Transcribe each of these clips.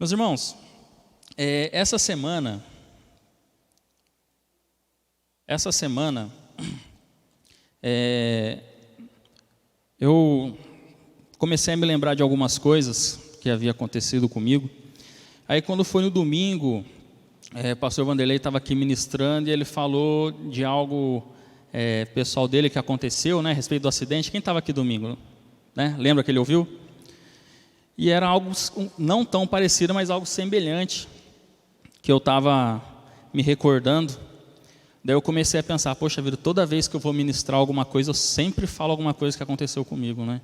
Meus irmãos, essa semana, eu comecei a me lembrar de algumas coisas que havia acontecido comigo. Aí quando foi no domingo, o pastor Vanderlei estava aqui ministrando e ele falou de algo pessoal dele que aconteceu, né, a respeito do acidente. Quem estava aqui domingo? Né? Lembra que ele ouviu? E era algo não tão parecido, mas algo semelhante, que eu estava me recordando. Daí eu comecei a pensar, poxa vida, toda vez que eu vou ministrar alguma coisa, eu sempre falo alguma coisa que aconteceu comigo, né?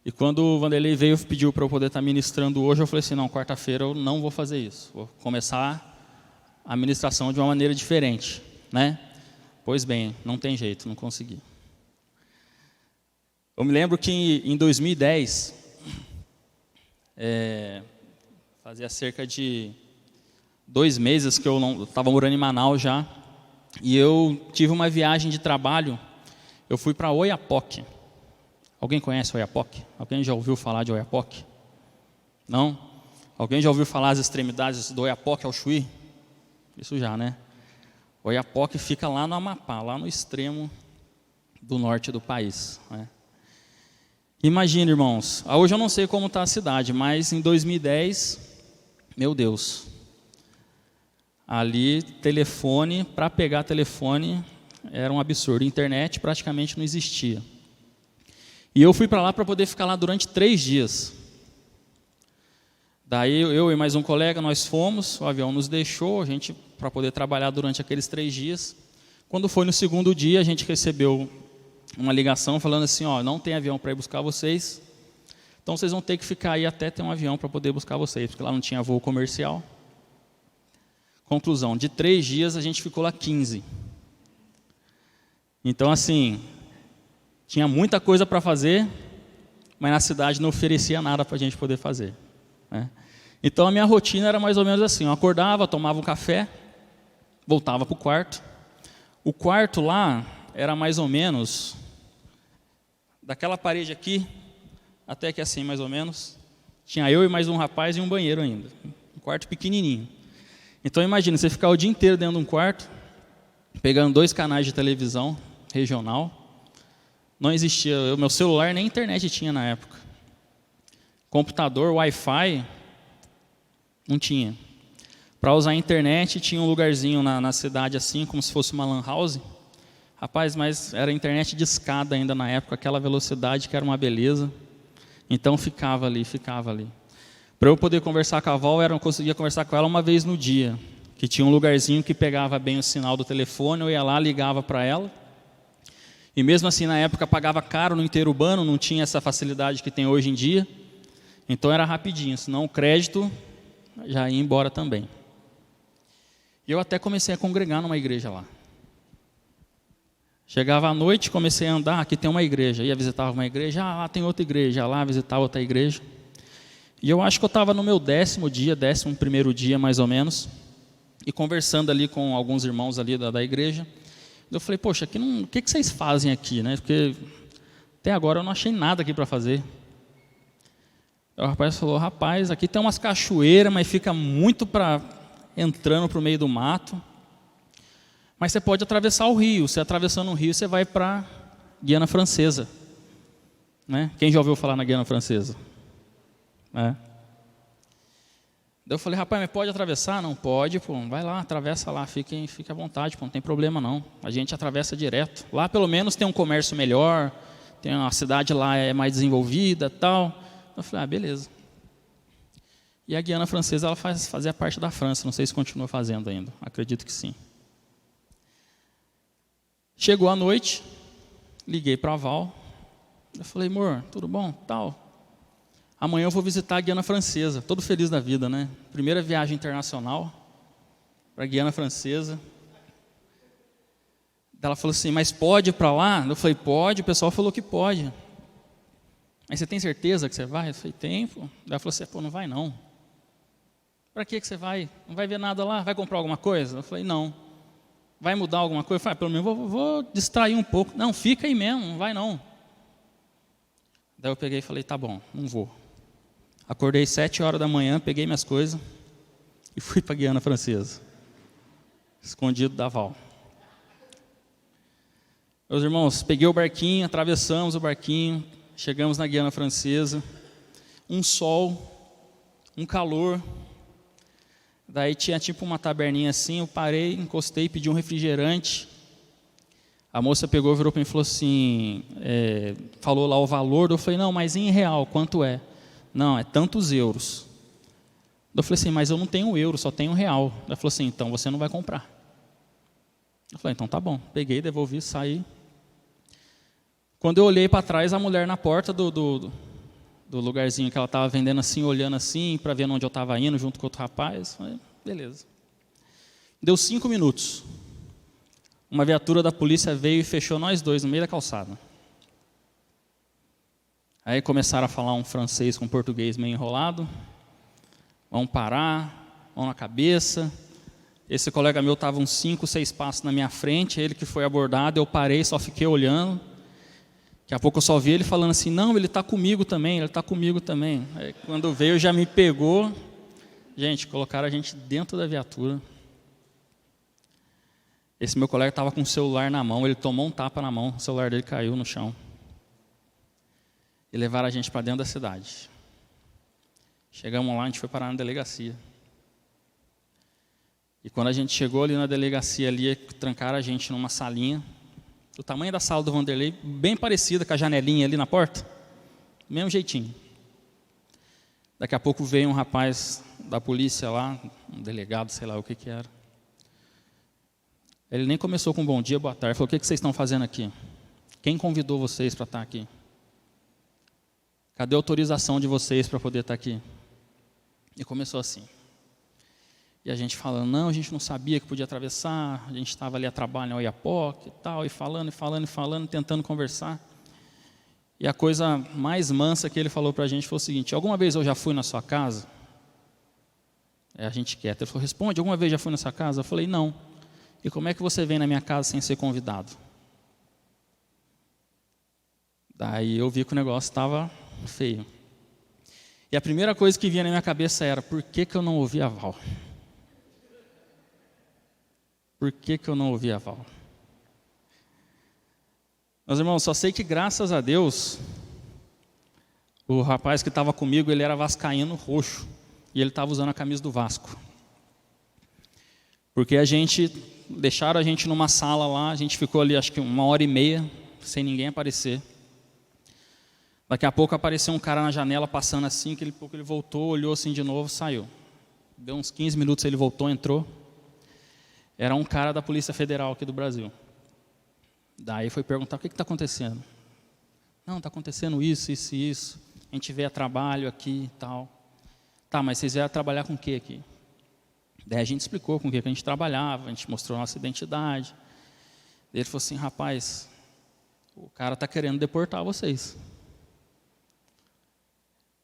E quando o Vanderlei veio e pediu para eu poder estar ministrando hoje, eu falei assim, não, quarta-feira eu não vou fazer isso. Vou começar a ministração de uma maneira diferente, né? Pois bem, não tem jeito, não consegui. Eu me lembro que em 2010, fazia cerca de 2 meses que eu estava morando em Manaus já, e eu tive uma viagem de trabalho. Eu fui para Oiapoque. Alguém conhece Oiapoque? Alguém já ouviu falar de Oiapoque? Não? Alguém já ouviu falar as extremidades do Oiapoque ao Chuí? Isso já, né? Oiapoque fica lá no Amapá, lá no extremo do norte do país, né? Imagina, irmãos, hoje eu não sei como está a cidade, mas em 2010, meu Deus, ali telefone, para pegar telefone era um absurdo, internet praticamente não existia. E eu fui para lá para poder ficar lá durante 3 dias. Daí eu e mais um colega, nós fomos, o avião nos deixou, a gente para poder trabalhar durante aqueles 3 dias. Quando foi no segundo dia, a gente recebeu uma ligação falando assim, ó, não tem avião para ir buscar vocês, então vocês vão ter que ficar aí até ter um avião para poder buscar vocês, porque lá não tinha voo comercial. Conclusão, de 3 dias a gente ficou lá 15. Então assim, tinha muita coisa para fazer, mas na cidade não oferecia nada para a gente poder fazer, né? Então a minha rotina era mais ou menos assim, eu acordava, tomava um café, voltava para o quarto. O quarto lá era mais ou menos daquela parede aqui até que assim mais ou menos. Tinha eu e mais um rapaz e um banheiro ainda, um quarto pequenininho. Então imagina, você ficar o dia inteiro dentro de um quarto, pegando 2 canais de televisão regional. Não existia, o meu celular nem internet tinha na época. Computador, Wi-Fi, não tinha. Para usar a internet tinha um lugarzinho na cidade assim, como se fosse uma lan house. Rapaz, mas era internet de escada ainda na época, aquela velocidade que era uma beleza. Então ficava ali. Para eu poder conversar com a avó, eu conseguia conversar com ela uma vez no dia, que tinha um lugarzinho que pegava bem o sinal do telefone, eu ia lá, ligava para ela. E mesmo assim, na época, pagava caro no interurbano, não tinha essa facilidade que tem hoje em dia. Então era rapidinho, senão o crédito já ia embora também. E eu até comecei a congregar numa igreja lá. Chegava à noite, comecei a andar, aqui tem uma igreja, ia visitar uma igreja, lá tem outra igreja, lá visitava outra igreja. E eu acho que eu estava no meu 11º dia mais ou menos, e conversando ali com alguns irmãos ali da igreja, eu falei, poxa, aqui o que vocês fazem aqui, né? Porque até agora eu não achei nada aqui para fazer. O rapaz falou, rapaz, aqui tem umas cachoeiras, mas fica muito entrando para o meio do mato. Mas você pode atravessar o rio. Você atravessando o rio, você vai para Guiana Francesa, né? Quem já ouviu falar na Guiana Francesa? Daí eu falei, rapaz, mas pode atravessar? Não pode, pô, vai lá, atravessa lá, fique à vontade, pô, não tem problema não. A gente atravessa direto. Lá pelo menos tem um comércio melhor, tem a cidade lá é mais desenvolvida, tal. Eu falei, beleza. E a Guiana Francesa, ela fazia parte da França, não sei se continua fazendo ainda, acredito que sim. Chegou a noite, liguei para a Val, eu falei, amor, tudo bom? Tal. Amanhã eu vou visitar a Guiana Francesa, todo feliz da vida, né? Primeira viagem internacional para a Guiana Francesa. Ela falou assim, mas pode ir para lá? Eu falei, pode, o pessoal falou que pode. Mas você tem certeza que você vai? Eu falei, tem, pô. Ela falou assim, pô, não vai não. Para que você vai? Não vai ver nada lá? Vai comprar alguma coisa? Eu falei, não. Vai mudar alguma coisa? Eu falei, pelo menos vou distrair um pouco. Não, fica aí mesmo, não vai não. Daí eu peguei e falei, tá bom, não vou. Acordei 7 horas da manhã, peguei minhas coisas e fui para a Guiana Francesa, escondido da Val. Meus irmãos, peguei o barquinho, atravessamos o barquinho, chegamos na Guiana Francesa, um sol, um calor. Daí tinha tipo uma taberninha assim, eu parei, encostei, pedi um refrigerante. A moça pegou, virou para mim e falou assim, falou lá o valor. Eu falei, não, mas em real, quanto é? Não, é tantos euros. Eu falei assim, mas eu não tenho euro, só tenho real. Ela falou assim, então você não vai comprar. Eu falei, então tá bom. Peguei, devolvi, saí. Quando eu olhei para trás, a mulher na porta do lugarzinho que ela estava vendendo assim, olhando assim, para ver onde eu estava indo, junto com outro rapaz. Falei, beleza. Deu 5 minutos. Uma viatura da polícia veio e fechou nós dois no meio da calçada. Aí começaram a falar um francês com português meio enrolado. Vão parar, mão na cabeça. Esse colega meu estava uns 5, 6 passos na minha frente, ele que foi abordado, eu parei, só fiquei olhando. Daqui a pouco eu só vi ele falando assim, não, ele está comigo também, ele está comigo também. Aí quando veio já me pegou. Gente, colocaram a gente dentro da viatura. Esse meu colega estava com o celular na mão, ele tomou um tapa na mão, o celular dele caiu no chão. E levaram a gente para dentro da cidade. Chegamos lá, a gente foi parar na delegacia. E quando a gente chegou ali na delegacia, ali, trancaram a gente numa salinha, do tamanho da sala do Vanderlei, bem parecida com a janelinha ali na porta, do mesmo jeitinho. Daqui a pouco veio um rapaz da polícia lá, um delegado, sei lá o que era. Ele nem começou com bom dia, boa tarde. Falou, o que vocês estão fazendo aqui? Quem convidou vocês para estar aqui? Cadê a autorização de vocês para poder estar aqui? E começou assim. E a gente falando, não, a gente não sabia que podia atravessar, a gente estava ali a trabalho em Oiapoque e tal, e falando, tentando conversar. E a coisa mais mansa que ele falou para a gente foi o seguinte, alguma vez eu já fui na sua casa? A gente quieto. Ele falou, responde, alguma vez já fui na sua casa? Eu falei, não. E como é que você vem na minha casa sem ser convidado? Daí eu vi que o negócio estava feio. E a primeira coisa que vinha na minha cabeça era, por que eu não ouvi a Val? Por que eu não ouvi a Val? Meus irmãos, só sei que graças a Deus, o rapaz que estava comigo, ele era vascaíno roxo. E ele estava usando a camisa do Vasco. Porque deixaram a gente numa sala lá, a gente ficou ali acho que 1h30, sem ninguém aparecer. Daqui a pouco apareceu um cara na janela passando assim, que pouco ele voltou, olhou assim de novo, saiu. Deu uns 15 minutos, ele voltou, entrou. Era um cara da Polícia Federal aqui do Brasil. Daí foi perguntar, o que está acontecendo? Não, está acontecendo isso, isso e isso. A gente veio a trabalho aqui e tal. Tá, mas vocês vieram trabalhar com o que aqui? Daí a gente explicou com o que a gente trabalhava, a gente mostrou a nossa identidade. Ele falou assim, rapaz, o cara está querendo deportar vocês.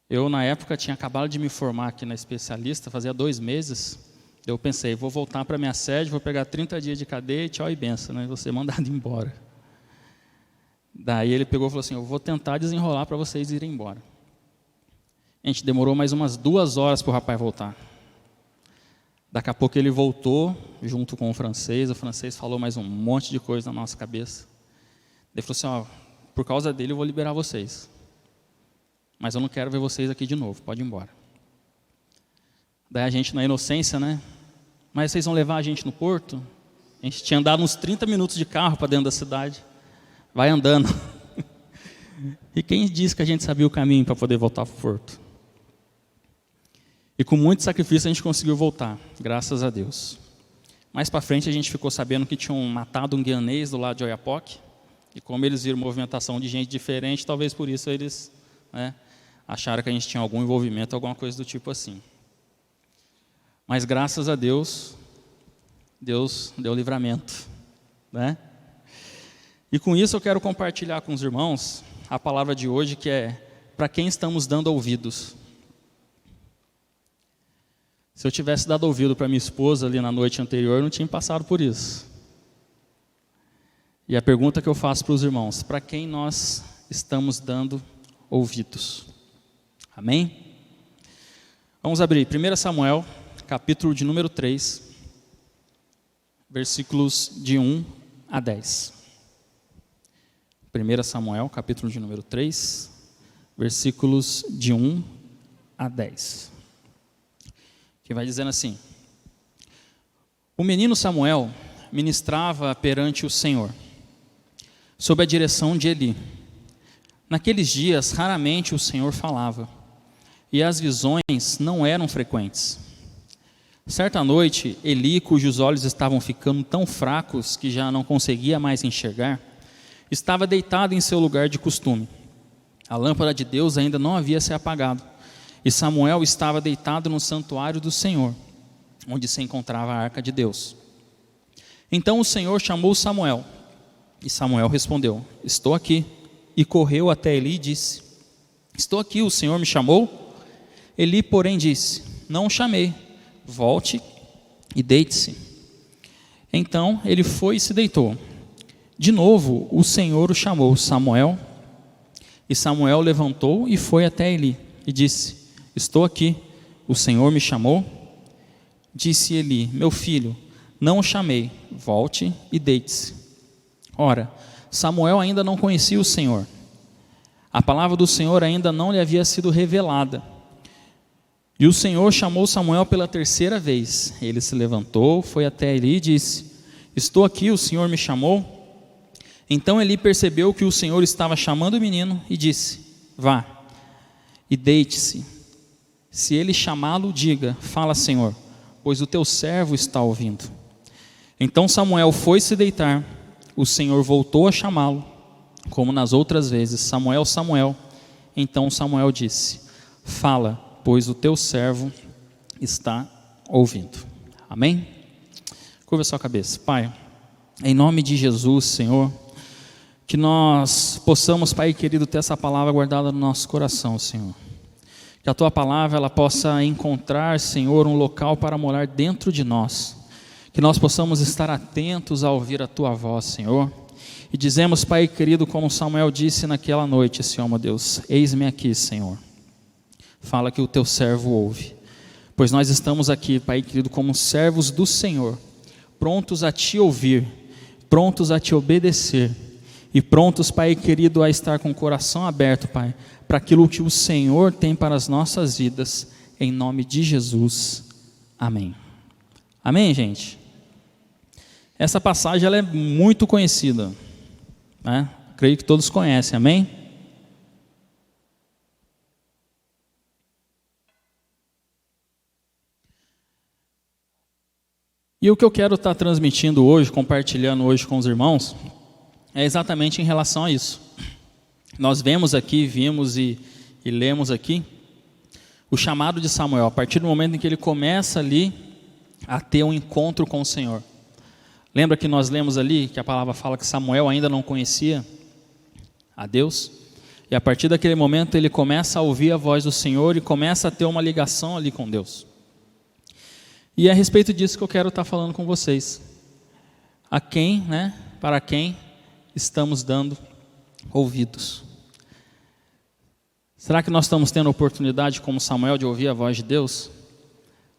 Eu, na época, tinha acabado de me formar aqui na especialista, fazia 2 meses. Eu pensei, vou voltar para a minha sede, vou pegar 30 dias de cadeia e tchau e benção, né? Vou ser mandado embora. Daí ele pegou e falou assim, eu vou tentar desenrolar para vocês irem embora. A gente demorou mais umas 2 horas para o rapaz voltar. Daqui a pouco ele voltou, junto com o francês falou mais um monte de coisa na nossa cabeça. Ele falou assim, por causa dele eu vou liberar vocês. Mas eu não quero ver vocês aqui de novo, pode ir embora. Daí a gente na inocência, né? Mas vocês vão levar a gente no porto? A gente tinha andado uns 30 minutos de carro para dentro da cidade. Vai andando. E quem disse que a gente sabia o caminho para poder voltar para o porto? E com muito sacrifício a gente conseguiu voltar, graças a Deus. Mais para frente a gente ficou sabendo que tinham matado um guianês do lado de Oiapoque. E como eles viram movimentação de gente diferente, talvez por isso eles acharam que a gente tinha algum envolvimento, alguma coisa do tipo assim. Mas graças a Deus, Deus deu livramento, né? E com isso eu quero compartilhar com os irmãos a palavra de hoje, que é para quem estamos dando ouvidos. Se eu tivesse dado ouvido para minha esposa ali na noite anterior, eu não tinha passado por isso. E a pergunta que eu faço para os irmãos, para quem nós estamos dando ouvidos? Amém? Vamos abrir 1 Samuel, capítulo de número 3, versículos de 1 a 10. 1 Samuel, capítulo de número 3, versículos de 1 a 10. Que vai dizendo assim: O menino Samuel ministrava perante o Senhor, sob a direção de Eli. Naqueles dias, raramente o Senhor falava, e as visões não eram frequentes. Certa noite, Eli, cujos olhos estavam ficando tão fracos que já não conseguia mais enxergar, estava deitado em seu lugar de costume. A lâmpada de Deus ainda não havia se apagado, e Samuel estava deitado no santuário do Senhor, onde se encontrava a arca de Deus. Então o Senhor chamou Samuel, e Samuel respondeu: Estou aqui. E correu até Eli e disse: Estou aqui, o Senhor me chamou? Eli, porém, disse: Não o chamei, volte e deite-se. Então ele foi e se deitou. De novo o Senhor o chamou: Samuel. E Samuel levantou e foi até Eli e disse: Estou aqui, o Senhor me chamou? Disse Eli: Meu filho, não o chamei, volte e deite-se. Ora, Samuel ainda não conhecia o Senhor. A palavra do Senhor ainda não lhe havia sido revelada. E o Senhor chamou Samuel pela terceira vez. Ele se levantou, foi até Eli e disse: Estou aqui, o Senhor me chamou? Então Eli percebeu que o Senhor estava chamando o menino e disse: Vá e deite-se. Se ele chamá-lo, diga: Fala, Senhor, pois o teu servo está ouvindo. Então Samuel foi se deitar. O Senhor voltou a chamá-lo, como nas outras vezes: Samuel, Samuel. Então Samuel disse: Fala, pois o teu servo está ouvindo. Amém? Curva sua cabeça. Pai, em nome de Jesus, Senhor, que nós possamos, Pai querido, ter essa palavra guardada no nosso coração, Senhor. Que a tua palavra ela possa encontrar, Senhor, um local para morar dentro de nós. Que nós possamos estar atentos a ouvir a tua voz, Senhor. E dizemos, Pai querido, como Samuel disse naquela noite, Senhor, meu Deus: Eis-me aqui, Senhor. Fala que o teu servo ouve. Pois nós estamos aqui, Pai querido, como servos do Senhor, prontos a te ouvir, prontos a te obedecer. E prontos, Pai querido, a estar com o coração aberto, Pai, para aquilo que o Senhor tem para as nossas vidas. Em nome de Jesus. Amém. Amém, gente? Essa passagem ela é muito conhecida, né? Creio que todos conhecem, amém? E o que eu quero estar transmitindo hoje, compartilhando hoje com os irmãos, é exatamente em relação a isso. Nós vimos e lemos aqui o chamado de Samuel, a partir do momento em que ele começa ali a ter um encontro com o Senhor. Lembra que nós lemos ali que a palavra fala que Samuel ainda não conhecia a Deus? E a partir daquele momento ele começa a ouvir a voz do Senhor e começa a ter uma ligação ali com Deus. E é a respeito disso que eu quero estar falando com vocês. Para quem estamos dando ouvidos? Será que nós estamos tendo a oportunidade, como Samuel, de ouvir a voz de Deus?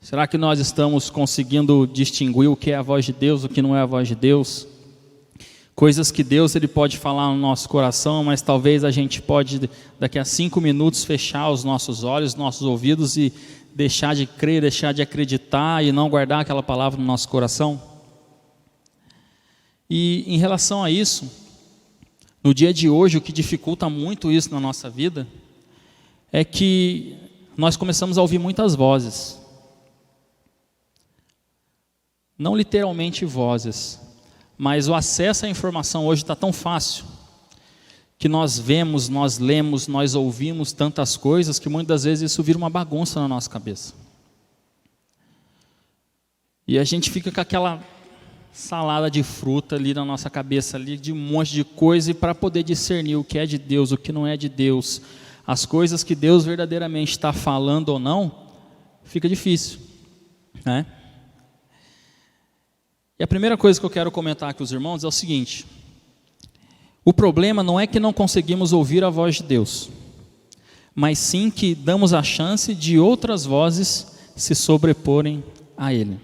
Será que nós estamos conseguindo distinguir o que é a voz de Deus, o que não é a voz de Deus? Coisas que Deus ele pode falar no nosso coração, mas talvez a gente pode, daqui a 5 minutos, fechar os nossos olhos, nossos ouvidos e deixar de crer, deixar de acreditar e não guardar aquela palavra no nosso coração? E em relação a isso, no dia de hoje, o que dificulta muito isso na nossa vida é que nós começamos a ouvir muitas vozes. Não literalmente vozes, mas o acesso à informação hoje está tão fácil, que nós vemos, nós lemos, nós ouvimos tantas coisas, que muitas vezes isso vira uma bagunça na nossa cabeça. E a gente fica com aquela salada de fruta ali na nossa cabeça, ali, de um monte de coisa, e para poder discernir o que é de Deus, o que não é de Deus, as coisas que Deus verdadeiramente está falando ou não, fica difícil, né? E a primeira coisa que eu quero comentar com os irmãos é o seguinte: o problema não é que não conseguimos ouvir a voz de Deus, mas sim que damos a chance de outras vozes se sobreporem a ele.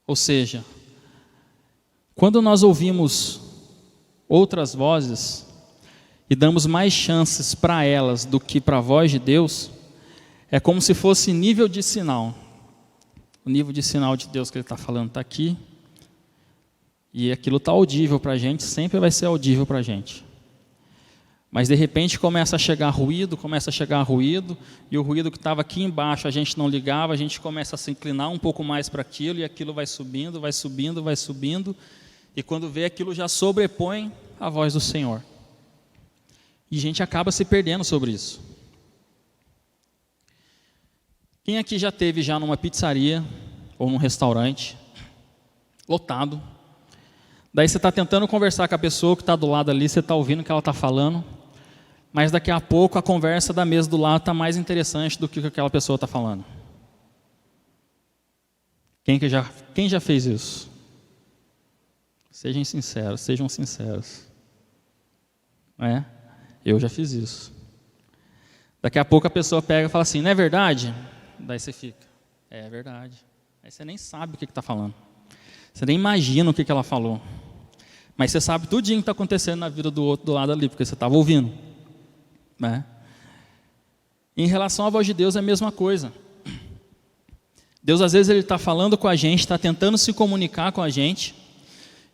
Ou seja, quando nós ouvimos outras vozes e damos mais chances para elas do que para a voz de Deus, é como se fosse nível de sinal. O nível de sinal de Deus que ele está falando está aqui, e aquilo está audível para a gente, sempre vai ser audível para a gente. Mas de repente começa a chegar ruído, e o ruído que estava aqui embaixo a gente não ligava, a gente começa a se inclinar um pouco mais para aquilo, e aquilo vai subindo, e quando vê aquilo já sobrepõe a voz do Senhor. E a gente acaba se perdendo sobre isso. Quem aqui já esteve já numa pizzaria ou num restaurante lotado, daí você está tentando conversar com a pessoa que está do lado ali, você está ouvindo o que ela está falando, mas daqui a pouco a conversa da mesa do lado está mais interessante do que o que aquela pessoa está falando. Quem já fez isso? Sejam sinceros. É? Eu já fiz isso. Daqui a pouco a pessoa pega e fala assim, não é verdade? Daí você fica, é verdade. Aí você nem sabe o que está falando. Você nem imagina o que ela falou. Mas você sabe tudinho que está acontecendo na vida do outro do lado ali, porque você estava ouvindo. Né? Em relação à voz de Deus é a mesma coisa. Deus às vezes ele está falando com a gente, está tentando se comunicar com a gente,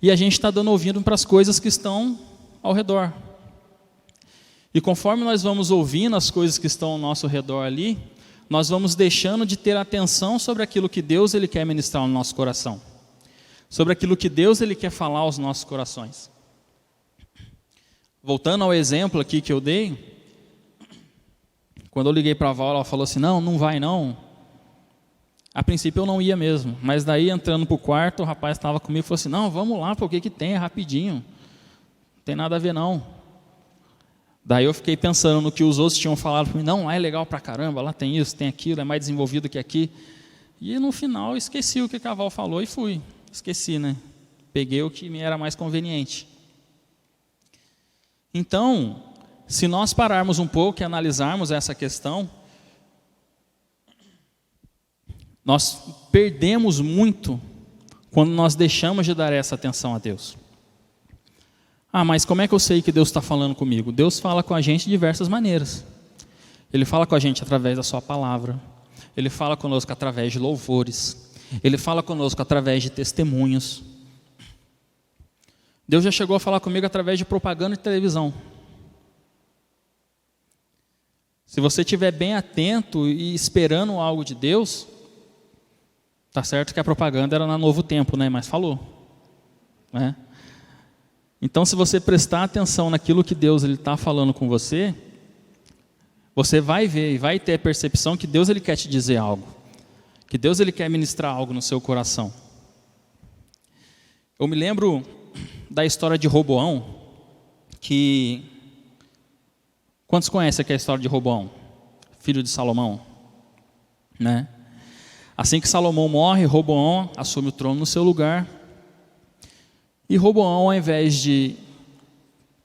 e a gente está dando ouvido para as coisas que estão ao redor. E conforme nós vamos ouvindo as coisas que estão ao nosso redor ali, nós vamos deixando de ter atenção sobre aquilo que Deus ele quer ministrar no nosso coração, sobre aquilo que Deus ele quer falar aos nossos corações. Voltando ao exemplo aqui que eu dei, quando eu liguei para a Val, ela falou assim, não vai não. A princípio eu não ia mesmo, mas daí entrando para o quarto, o rapaz estava comigo e falou assim, não, vamos lá, porque que tem, é rapidinho, não tem nada a ver não. Daí eu fiquei pensando no que os outros tinham falado para mim, não, lá é legal pra caramba, lá tem isso, tem aquilo, é mais desenvolvido que aqui. E no final eu esqueci o que a Val falou e fui, esqueci, né? Peguei o que me era mais conveniente. Então, se nós pararmos um pouco e analisarmos essa questão, nós perdemos muito quando nós deixamos de dar essa atenção a Deus. Ah, mas como é que eu sei que Deus está falando comigo? Deus fala com a gente de diversas maneiras. Ele fala com a gente através da sua palavra. Ele fala conosco através de louvores. Ele fala conosco através de testemunhos. Deus já chegou a falar comigo através de propaganda de televisão. Se você estiver bem atento e esperando algo de Deus, tá certo que a propaganda era na Novo Tempo, né? Mas falou, né? Então, se você prestar atenção naquilo que Deus está falando com você, você vai ver e vai ter a percepção que Deus ele quer te dizer algo, que Deus ele quer ministrar algo no seu coração. Eu me lembro da história de Roboão, que... Quantos conhecem aqui a história de Roboão, filho de Salomão? Né? Assim que Salomão morre, Roboão assume o trono no seu lugar. E Roboão, ao invés de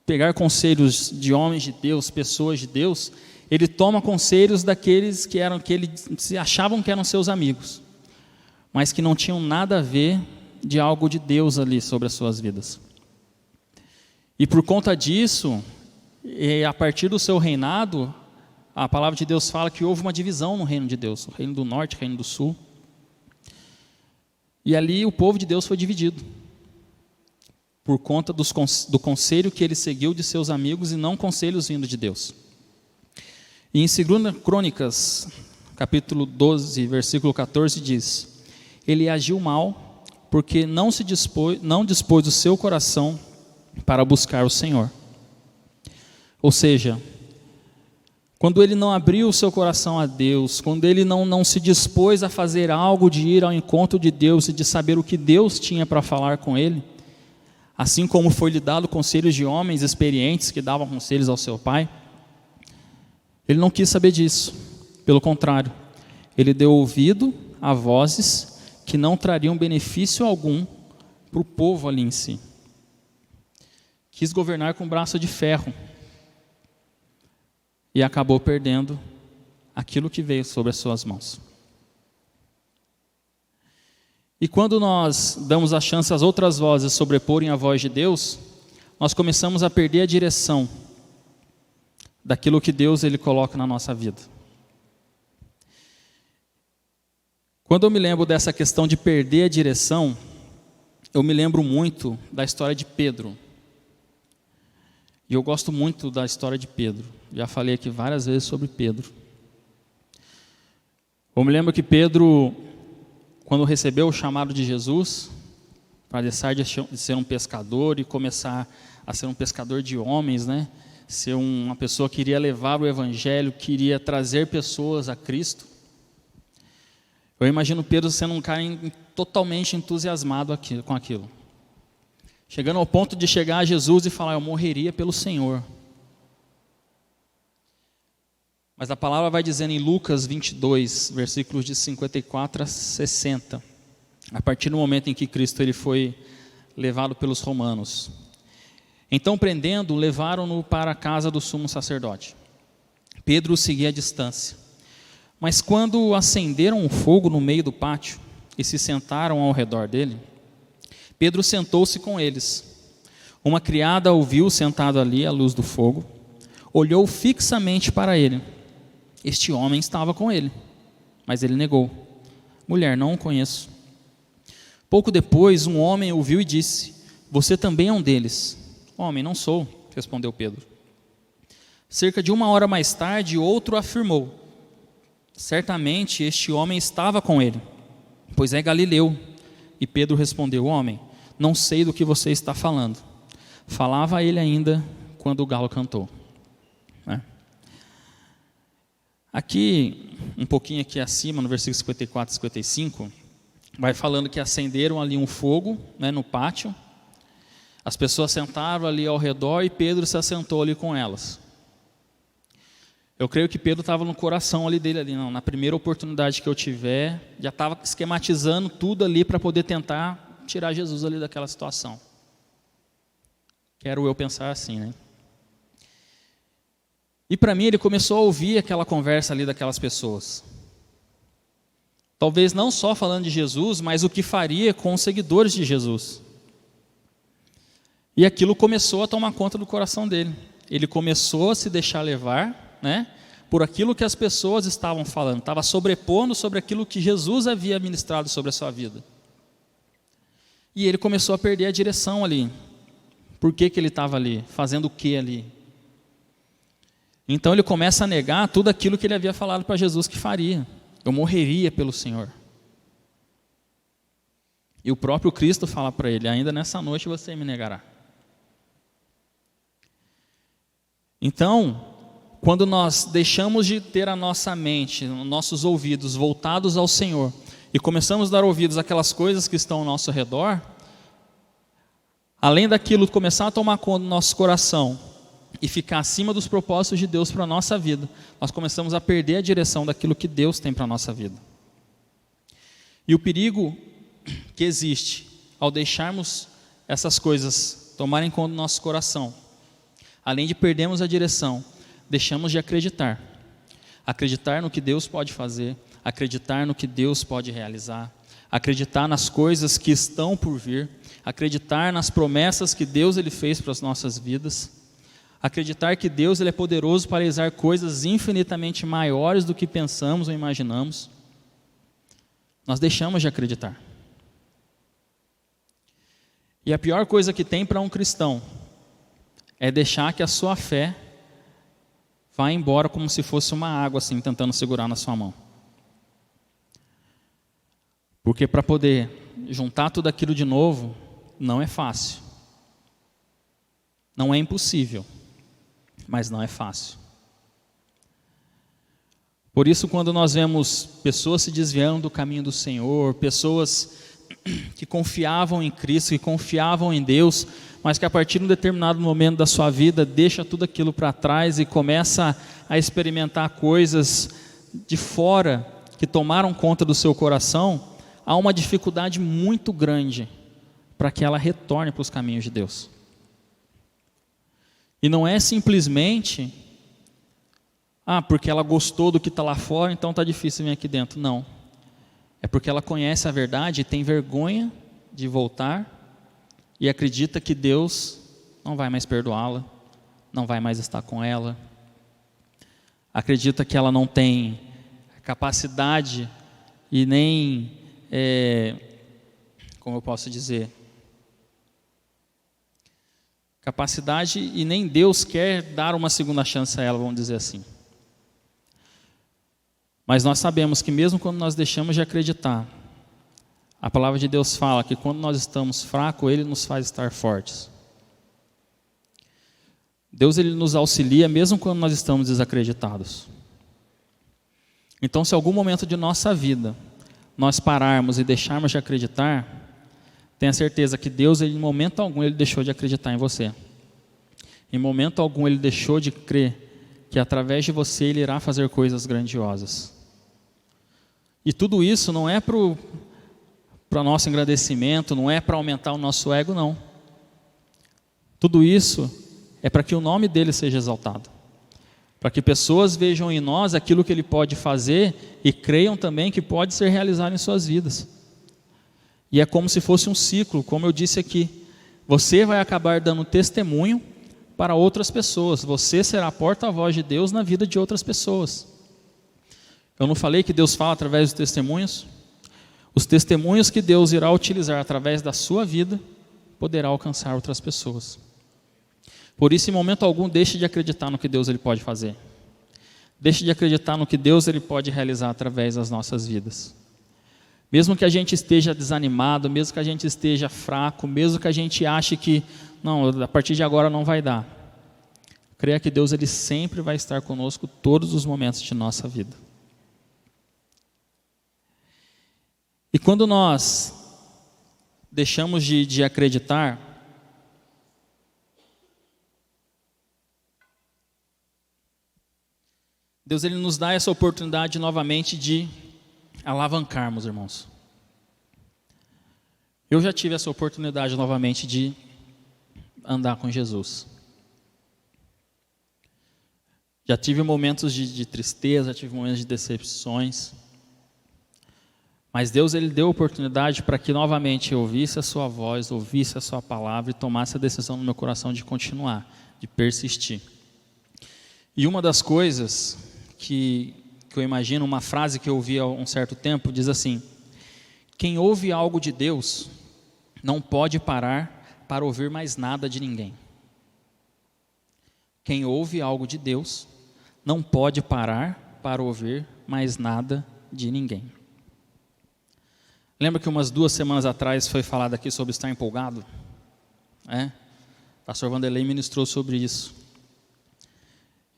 pegar conselhos de homens de Deus, pessoas de Deus, ele toma conselhos daqueles que ele achavam que eram seus amigos, mas que não tinham nada a ver de algo de Deus ali sobre as suas vidas. E por conta disso, e a partir do seu reinado, a palavra de Deus fala que houve uma divisão no reino de Deus, o reino do norte, o reino do sul. E ali o povo de Deus foi dividido, por conta do conselho que ele seguiu de seus amigos e não conselhos vindos de Deus. E em 2 Crônicas, capítulo 12, versículo 14, diz: ele agiu mal, porque não dispôs o seu coração para buscar o Senhor. Ou seja, quando ele não abriu o seu coração a Deus, quando ele não se dispôs a fazer algo de ir ao encontro de Deus e de saber o que Deus tinha para falar com ele, assim como foi lhe dado conselhos de homens experientes que davam conselhos ao seu pai, ele não quis saber disso. Pelo contrário, ele deu ouvido a vozes que não trariam benefício algum para o povo ali em si. Quis governar com braço de ferro. e acabou perdendo aquilo que veio sobre as suas mãos. E quando nós damos a chance às outras vozes sobreporem a voz de Deus, nós começamos a perder a direção daquilo que Deus ele coloca na nossa vida. Quando eu me lembro dessa questão de perder a direção, eu me lembro muito da história de Pedro. E eu gosto muito da história de Pedro. Já falei aqui várias vezes sobre Pedro. Eu me lembro que Pedro, quando recebeu o chamado de Jesus, para deixar de ser um pescador e começar a ser um pescador de homens, né? Ser uma pessoa que iria levar o evangelho, que iria trazer pessoas a Cristo. Eu imagino Pedro sendo um cara totalmente entusiasmado com aquilo. Chegando ao ponto de chegar a Jesus e falar, eu morreria pelo Senhor. Mas a palavra vai dizendo em Lucas 22, versículos de 54 a 60, a partir do momento em que Cristo ele foi levado pelos romanos. Então, prendendo, levaram-no para a casa do sumo sacerdote. Pedro o seguia à distância. Mas quando acenderam um fogo no meio do pátio e se sentaram ao redor dele, Pedro sentou-se com eles. Uma criada o viu sentado ali à luz do fogo, olhou fixamente para ele. Este homem estava com ele, mas ele negou. Mulher, não o conheço. Pouco depois, um homem o viu e disse, você também é um deles. Homem, não sou, respondeu Pedro. Cerca de 1 hora mais tarde, outro afirmou, certamente este homem estava com ele, pois é galileu. E Pedro respondeu, homem, não sei do que você está falando. Falava ele ainda quando o galo cantou. Aqui, um pouquinho aqui acima, no versículo 54 e 55, vai falando que acenderam ali um fogo, né, no pátio. As pessoas sentaram ali ao redor e Pedro se assentou ali com elas. Eu creio que Pedro estava no coração ali dele, ali, não, na primeira oportunidade que eu tiver, já estava esquematizando tudo ali para poder tentar tirar Jesus ali daquela situação. Quero eu pensar assim, né? E para mim ele começou a ouvir aquela conversa ali daquelas pessoas. Talvez não só falando de Jesus, mas o que faria com os seguidores de Jesus. E aquilo começou a tomar conta do coração dele. Ele começou a se deixar levar, né, por aquilo que as pessoas estavam falando. Estava sobrepondo sobre aquilo que Jesus havia ministrado sobre a sua vida. E ele começou a perder a direção ali. Por que ele estava ali? Fazendo o que ali? Então ele começa a negar tudo aquilo que ele havia falado para Jesus que faria. Eu morreria pelo Senhor. E o próprio Cristo fala para ele, ainda nessa noite você me negará. Então, quando nós deixamos de ter a nossa mente, os nossos ouvidos voltados ao Senhor, e começamos a dar ouvidos àquelas coisas que estão ao nosso redor, além daquilo começar a tomar conta do nosso coração, e ficar acima dos propósitos de Deus para a nossa vida, nós começamos a perder a direção daquilo que Deus tem para a nossa vida. E o perigo que existe ao deixarmos essas coisas tomarem conta do nosso coração, além de perdermos a direção, deixamos de acreditar. Acreditar no que Deus pode fazer, acreditar no que Deus pode realizar, acreditar nas coisas que estão por vir, acreditar nas promessas que Deus ele fez para as nossas vidas, acreditar que Deus ele é poderoso para realizar coisas infinitamente maiores do que pensamos ou imaginamos. Nós deixamos de acreditar. E a pior coisa que tem para um cristão é deixar que a sua fé vá embora como se fosse uma água assim, tentando segurar na sua mão. Porque para poder juntar tudo aquilo de novo, não é fácil. Não é impossível, mas não é fácil. Por isso, quando nós vemos pessoas se desviando do caminho do Senhor, pessoas que confiavam em Cristo, que confiavam em Deus, mas que a partir de um determinado momento da sua vida, deixa tudo aquilo para trás e começa a experimentar coisas de fora que tomaram conta do seu coração, há uma dificuldade muito grande para que ela retorne para os caminhos de Deus. E não é simplesmente Ah, porque ela gostou do que está lá fora, então está difícil vir aqui dentro. Não. É porque ela conhece a verdade e tem vergonha de voltar e acredita que Deus não vai mais perdoá-la, não vai mais estar com ela. Acredita que ela não tem capacidade e nem, como eu posso dizer, capacidade e nem Deus quer dar uma segunda chance a ela, vamos dizer assim. Mas nós sabemos que mesmo quando nós deixamos de acreditar, a palavra de Deus fala que quando nós estamos fracos, Ele nos faz estar fortes. Deus, Ele nos auxilia mesmo quando nós estamos desacreditados. Então, se algum momento de nossa vida nós pararmos e deixarmos de acreditar, tenha certeza que Deus, Ele, em momento algum, Ele deixou de acreditar em você. Em momento algum, Ele deixou de crer que através de você Ele irá fazer coisas grandiosas. E tudo isso não é para o nosso engrandecimento, não é para aumentar o nosso ego, não. Tudo isso é para que o nome dele seja exaltado. Para que pessoas vejam em nós aquilo que ele pode fazer e creiam também que pode ser realizado em suas vidas. E é como se fosse um ciclo, como eu disse aqui. Você vai acabar dando testemunho para outras pessoas. Você será porta-voz de Deus na vida de outras pessoas. Eu não falei que Deus fala através dos testemunhos? Os testemunhos que Deus irá utilizar através da sua vida poderá alcançar outras pessoas. Por isso, em momento algum, deixe de acreditar no que Deus ele pode fazer. Deixe de acreditar no que Deus ele pode realizar através das nossas vidas. Mesmo que a gente esteja desanimado, mesmo que a gente esteja fraco, mesmo que a gente ache que, não, a partir de agora não vai dar. Creia que Deus ele sempre vai estar conosco todos os momentos de nossa vida. E quando nós deixamos de acreditar, Deus ele nos dá essa oportunidade novamente de alavancarmos, irmãos. Eu já tive essa oportunidade novamente de andar com Jesus. Já tive momentos de tristeza, já tive momentos de decepções. Mas Deus ele deu oportunidade para que novamente eu ouvisse a sua voz, ouvisse a sua palavra e tomasse a decisão no meu coração de continuar, de persistir. E uma das coisas que eu imagino, uma frase que eu ouvi há um certo tempo, diz assim: quem ouve algo de Deus não pode parar para ouvir mais nada de ninguém. Quem ouve algo de Deus não pode parar para ouvir mais nada de ninguém. Lembra que umas 2 semanas atrás foi falado aqui sobre estar empolgado? O pastor Vanderlei ministrou sobre isso.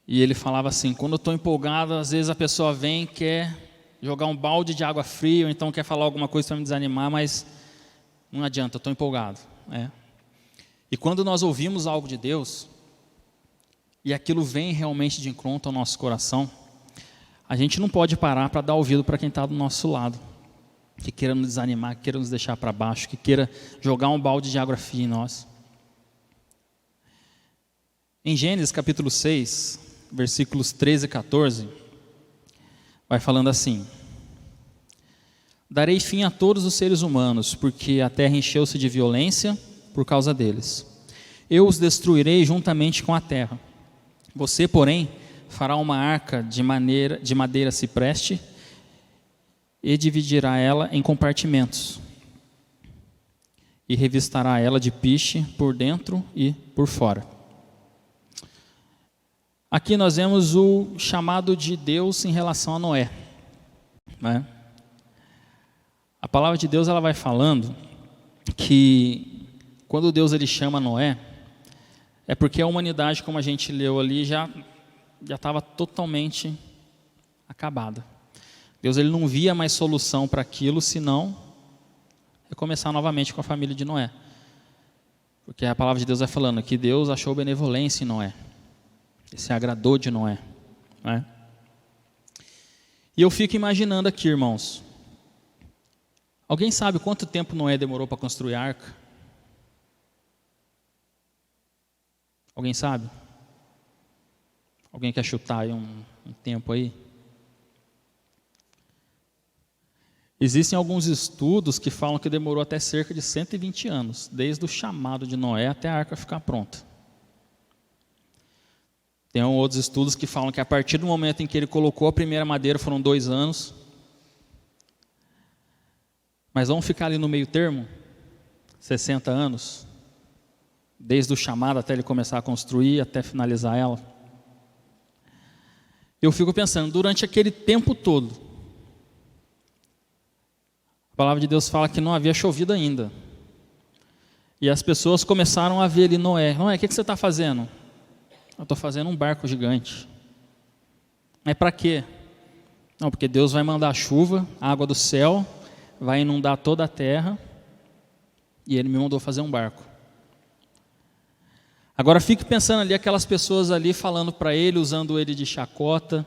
E ele falava assim, quando eu estou empolgado, às vezes a pessoa vem e quer jogar um balde de água fria, ou então quer falar alguma coisa para me desanimar, mas não adianta, eu estou empolgado. E quando nós ouvimos algo de Deus, e aquilo vem realmente de encontro ao nosso coração, a gente não pode parar para dar ouvido para quem está do nosso lado, que queira nos desanimar, que queira nos deixar para baixo, que queira jogar um balde de água fria em nós. Em Gênesis capítulo 6, versículos 13 e 14, vai falando assim: darei fim a todos os seres humanos, porque a terra encheu-se de violência por causa deles. Eu os destruirei juntamente com a terra. Você, porém, fará uma arca de madeira cipreste e dividirá ela em compartimentos, e revistará ela de piche por dentro e por fora. Aqui nós vemos o chamado de Deus em relação a Noé. A palavra de Deus ela vai falando que quando Deus ele chama Noé, é porque a humanidade, como a gente leu ali, já estava totalmente acabada. Deus ele não via mais solução para aquilo, senão recomeçar novamente com a família de Noé. Porque a palavra de Deus vai falando que Deus achou benevolência em Noé. Ele se agradou de Noé. E eu fico imaginando aqui, irmãos. Alguém sabe quanto tempo Noé demorou para construir a arca? Alguém sabe? Alguém quer chutar aí um tempo aí? Existem alguns estudos que falam que demorou até cerca de 120 anos, desde o chamado de Noé até a arca ficar pronta. Tem outros estudos que falam que a partir do momento em que ele colocou a primeira madeira foram 2 anos. Mas vamos ficar ali no meio termo, 60 anos, desde o chamado até ele começar a construir, até finalizar ela. Eu fico pensando, durante aquele tempo todo, a palavra de Deus fala que não havia chovido ainda. E as pessoas começaram a ver ali Noé. Noé, o que você está fazendo? Eu estou fazendo um barco gigante. Mas para quê? Não, porque Deus vai mandar chuva, água do céu, vai inundar toda a terra, e Ele me mandou fazer um barco. Agora fique pensando ali, aquelas pessoas ali falando para ele, usando ele de chacota,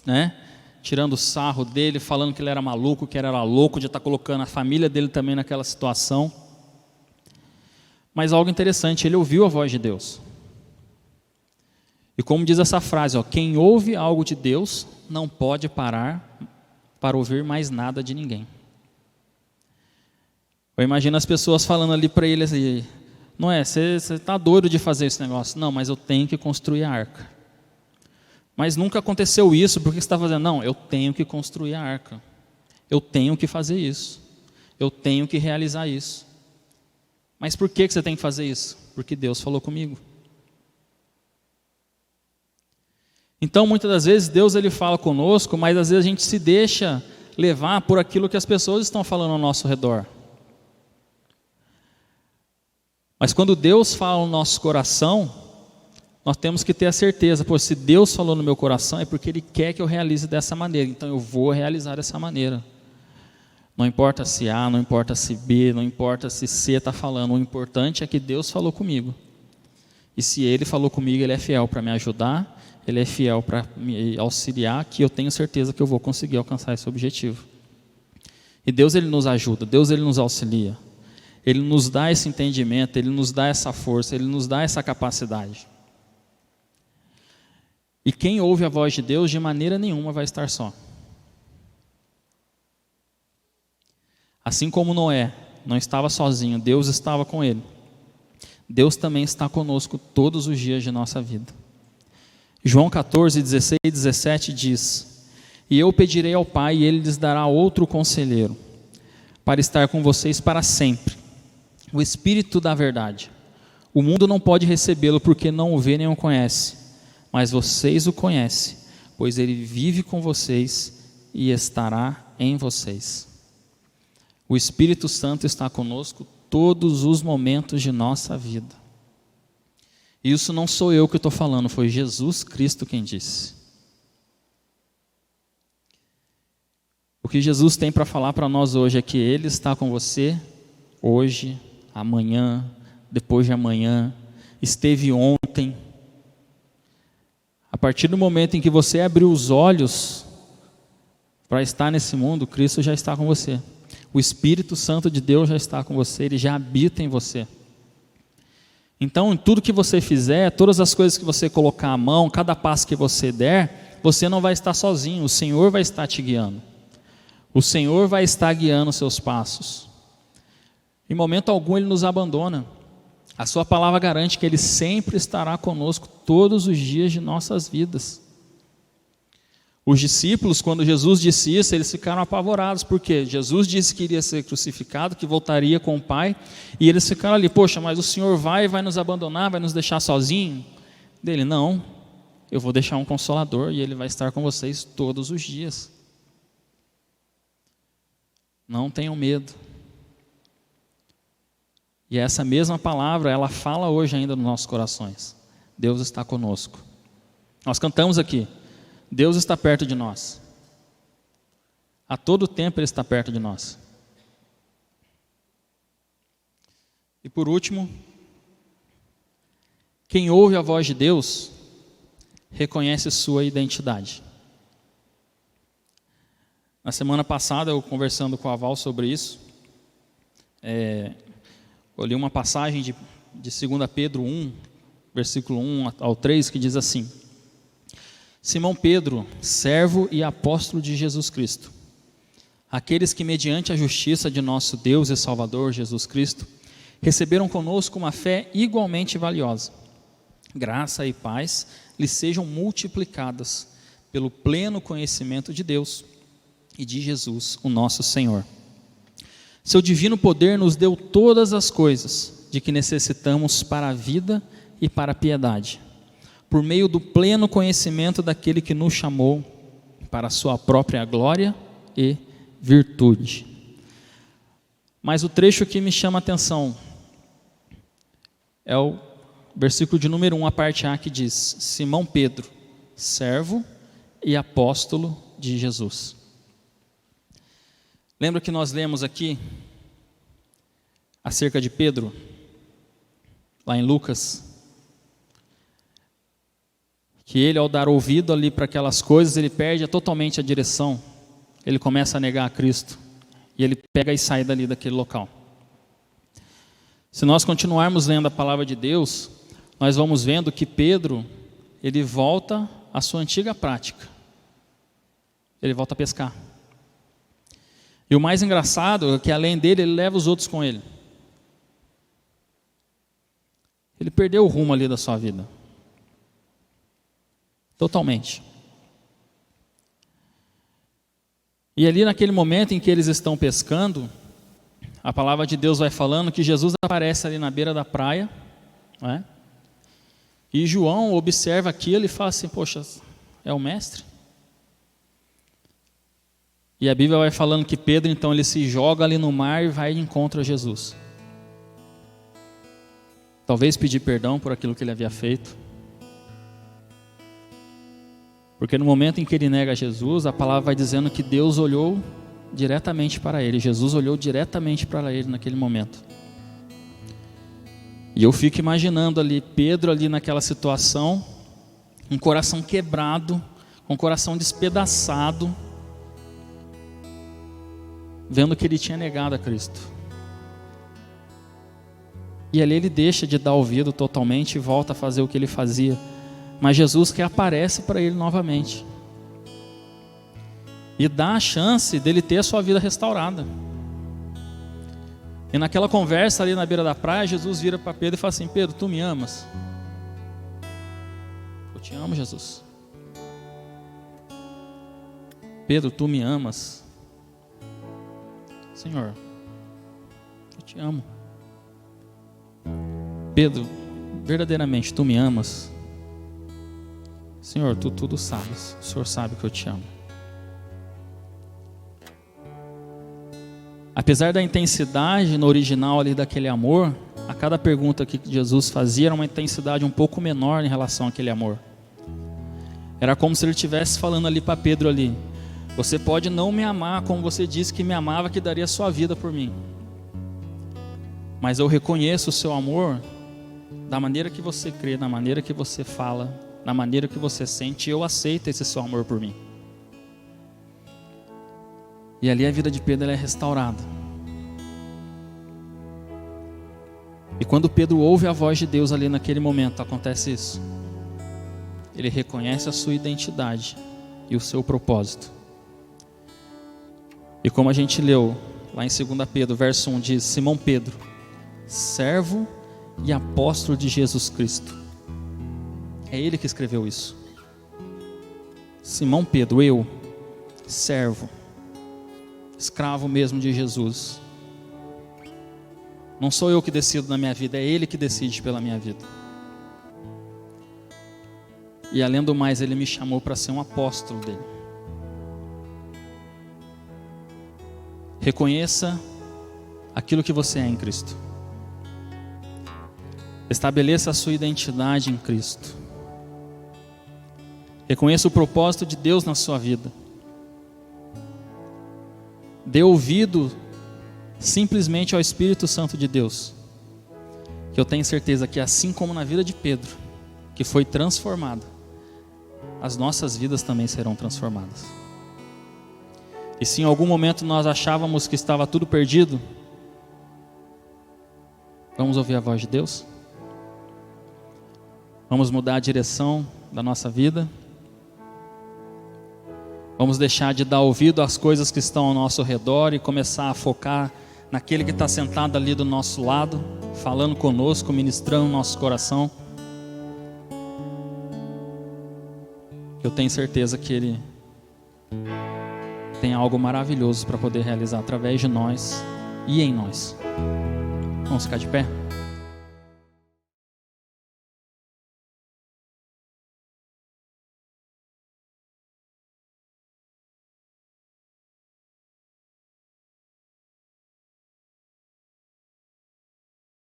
né? Tirando sarro dele, falando que ele era maluco, que ele era louco de estar colocando a família dele também naquela situação. Mas algo interessante, ele ouviu a voz de Deus. E como diz essa frase, quem ouve algo de Deus não pode parar para ouvir mais nada de ninguém. Eu imagino as pessoas falando ali para ele assim, Noé, você está doido de fazer esse negócio? Não, mas eu tenho que construir a arca. Mas nunca aconteceu isso, por que você está fazendo? Não, eu tenho que construir a arca. Eu tenho que fazer isso. Eu tenho que realizar isso. Mas por que você tem que fazer isso? Porque Deus falou comigo. Então, muitas das vezes, Deus ele fala conosco, mas às vezes a gente se deixa levar por aquilo que as pessoas estão falando ao nosso redor. Mas quando Deus fala no nosso coração, nós temos que ter a certeza, se Deus falou no meu coração é porque Ele quer que eu realize dessa maneira, então eu vou realizar dessa maneira. Não importa se A, não importa se B, não importa se C está falando, o importante é que Deus falou comigo. E se Ele falou comigo, Ele é fiel para me ajudar, Ele é fiel para me auxiliar, que eu tenho certeza que eu vou conseguir alcançar esse objetivo. E Deus Ele nos ajuda, Deus Ele nos auxilia. Ele nos dá esse entendimento, Ele nos dá essa força, Ele nos dá essa capacidade. E quem ouve a voz de Deus, de maneira nenhuma vai estar só. Assim como Noé não estava sozinho, Deus estava com ele. Deus também está conosco todos os dias de nossa vida. João 14, 16 e 17 diz: E eu pedirei ao Pai, e Ele lhes dará outro conselheiro, para estar com vocês para sempre, o Espírito da verdade. O mundo não pode recebê-lo, porque não o vê nem o conhece. Mas vocês o conhecem, pois Ele vive com vocês e estará em vocês. O Espírito Santo está conosco todos os momentos de nossa vida. E isso não sou eu que estou falando, foi Jesus Cristo quem disse. O que Jesus tem para falar para nós hoje é que Ele está com você hoje, amanhã, depois de amanhã, esteve ontem. A partir do momento em que você abriu os olhos para estar nesse mundo, Cristo já está com você. O Espírito Santo de Deus já está com você, Ele já habita em você. Então, em tudo que você fizer, todas as coisas que você colocar a mão, cada passo que você der, você não vai estar sozinho, o Senhor vai estar te guiando. O Senhor vai estar guiando os seus passos. Em momento algum Ele nos abandona. A sua palavra garante que Ele sempre estará conosco todos os dias de nossas vidas. Os discípulos, quando Jesus disse isso, eles ficaram apavorados, porque Jesus disse que iria ser crucificado, que voltaria com o Pai, e eles ficaram ali, poxa, mas o Senhor vai nos abandonar, vai nos deixar sozinho? Dele, não, eu vou deixar um Consolador, e Ele vai estar com vocês todos os dias. Não tenham medo. E essa mesma palavra, ela fala hoje ainda nos nossos corações. Deus está conosco. Nós cantamos aqui, Deus está perto de nós. A todo tempo Ele está perto de nós. E por último, quem ouve a voz de Deus, reconhece sua identidade. Na semana passada, eu conversando com a Val sobre isso, eu li uma passagem de 2 Pedro 1, versículo 1 ao 3, que diz assim: Simão Pedro, servo e apóstolo de Jesus Cristo, aqueles que mediante a justiça de nosso Deus e Salvador Jesus Cristo, receberam conosco uma fé igualmente valiosa. Graça e paz lhes sejam multiplicadas pelo pleno conhecimento de Deus e de Jesus, o nosso Senhor. Seu divino poder nos deu todas as coisas de que necessitamos para a vida e para a piedade, por meio do pleno conhecimento daquele que nos chamou para a sua própria glória e virtude. Mas o trecho que me chama a atenção é o versículo de número 1, a parte A, que diz: Simão Pedro, servo e apóstolo de Jesus. Lembra que nós lemos aqui acerca de Pedro, lá em Lucas, que ele, ao dar ouvido ali para aquelas coisas, ele perde totalmente a direção, ele começa a negar a Cristo, e ele pega e sai dali daquele local. Se nós continuarmos lendo a palavra de Deus, nós vamos vendo que Pedro, ele volta à sua antiga prática, ele volta a pescar. E o mais engraçado é que, além dele, ele leva os outros com ele. Ele perdeu o rumo ali da sua vida. Totalmente. E ali naquele momento em que eles estão pescando, a palavra de Deus vai falando que Jesus aparece ali na beira da praia, não é? E João observa aquilo e fala assim: poxa, é o mestre? E a Bíblia vai falando que Pedro, então, ele se joga ali no mar e vai de encontro a Jesus. Talvez pedir perdão por aquilo que ele havia feito. Porque no momento em que ele nega Jesus, a palavra vai dizendo que Deus olhou diretamente para ele. Jesus olhou diretamente para ele naquele momento. E eu fico imaginando ali, Pedro ali naquela situação, um coração quebrado, com o coração despedaçado, vendo que ele tinha negado a Cristo. E ali ele deixa de dar ouvido totalmente e volta a fazer o que ele fazia. Mas Jesus que aparece para ele novamente e dá a chance dele ter a sua vida restaurada. E naquela conversa ali na beira da praia, Jesus vira para Pedro e fala assim: Pedro, tu me amas? Eu te amo, Jesus. Pedro, tu me amas? Senhor, eu te amo. Pedro, verdadeiramente tu me amas? Senhor, tu tudo sabes, o Senhor sabe que eu te amo. Apesar da intensidade no original ali daquele amor, a cada pergunta que Jesus fazia era uma intensidade um pouco menor em relação àquele amor. Era como se ele estivesse falando ali para Pedro ali: você pode não me amar como você disse que me amava, que daria sua vida por mim, mas eu reconheço o seu amor da maneira que você crê, da maneira que você fala, na maneira que você sente, eu aceito esse seu amor por mim. E ali a vida de Pedro ela é restaurada. E quando Pedro ouve a voz de Deus ali naquele momento, acontece isso. Ele reconhece a sua identidade e o seu propósito. E como a gente leu lá em 2 Pedro, verso 1, diz: Simão Pedro, servo e apóstolo de Jesus Cristo. É ele que escreveu isso. Simão Pedro, eu, servo, escravo mesmo de Jesus. Não sou eu que decido na minha vida, é ele que decide pela minha vida. E além do mais, ele me chamou para ser um apóstolo dele. Reconheça aquilo que você é em Cristo. Estabeleça a sua identidade em Cristo. Reconheça o propósito de Deus na sua vida. Dê ouvido simplesmente ao Espírito Santo de Deus, que eu tenho certeza que assim como na vida de Pedro, que foi transformada, as nossas vidas também serão transformadas. E se em algum momento nós achávamos que estava tudo perdido, vamos ouvir a voz de Deus? Vamos mudar a direção da nossa vida? Vamos deixar de dar ouvido às coisas que estão ao nosso redor e começar a focar naquele que está sentado ali do nosso lado, falando conosco, ministrando no nosso coração. Eu tenho certeza que Ele tem algo maravilhoso para poder realizar através de nós e em nós. Vamos ficar de pé?